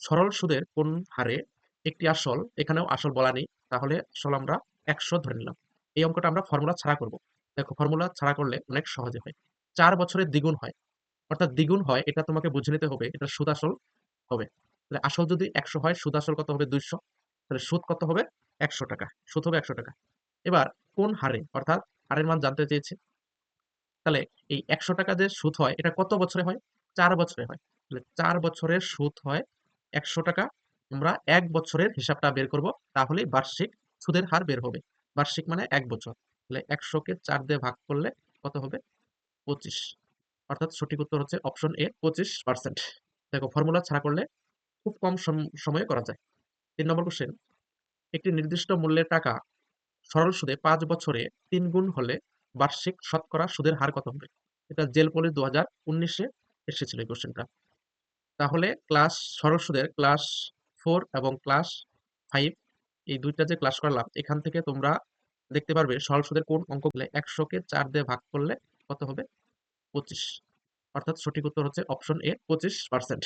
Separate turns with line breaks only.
সরল সুদের কোন হারে একটি আসল, এখানেও আসল বলা নেই, তাহলে আসল আমরা ১০০ ধরে নিলাম। এই অঙ্কটা আমরা ফর্মুলা ছাড়া করব। দেখো ফর্মুলা ছাড়া করলে অনেক সহজে হয়। ৪ বছরের দ্বিগুণ হয়, অর্থাৎ দ্বিগুণ হয় এটা তোমাকে বুঝে নিতে হবে এটা সুদ আসল হবে। তাহলে আসল যদি ১০০ হয়, সুদ আসল কত হবে ২০০। তাহলে সুদ কত হবে ১০০ টাকা, সুদ হবে ১০০ টাকা। এবার কোন হারে, অর্থাৎ হারের মান জানতে চেয়েছে। তাহলে এই ১০০ টাকা যে সুদ হয় এটা কত বছরে হয়? ৪ বছরে হয়। তাহলে ৪ বছরের সুদ হয় ১০০ টাকা। আমরা ১ বছরের হিসাবটা বের করব, তাহলেই বার্ষিক সুদের হার বের হবে। বার্ষিক মানে ১ বছর। তাহলে ১০০ কে ৪ দিয়ে ভাগ করলে কত হবে? ২৫। অর্থাৎ সঠিক উত্তর হচ্ছে অপশন এ ২৫%। দেখো ফর্মুলা ছাড়া করলে খুব কম সময়ে করা যায়। ৩ নম্বর কোশ্চেন, একটি নির্দিষ্ট মূল্যের টাকা সরল সুদে ৫ বছরে ৩ গুণ হলে বার্ষিক শতকরা সুদের হার কত হবে? এটা জেল পলির ২০১৯ এ এসেছিল এই কোশ্চেনটা। তাহলে সরল সুদের ক্লাস 4 এবং ক্লাস 5 এই ২ টা যে ক্লাস করলাম, এখান থেকে তোমরা দেখতে পারবে সরল সুদের কোন অঙ্কগুলো ১০০ কে ৪ দিয়ে ভাগ করলে কত হবে? ২৫। অর্থাৎ সঠিক উত্তর হচ্ছে অপশন এ ২৫%।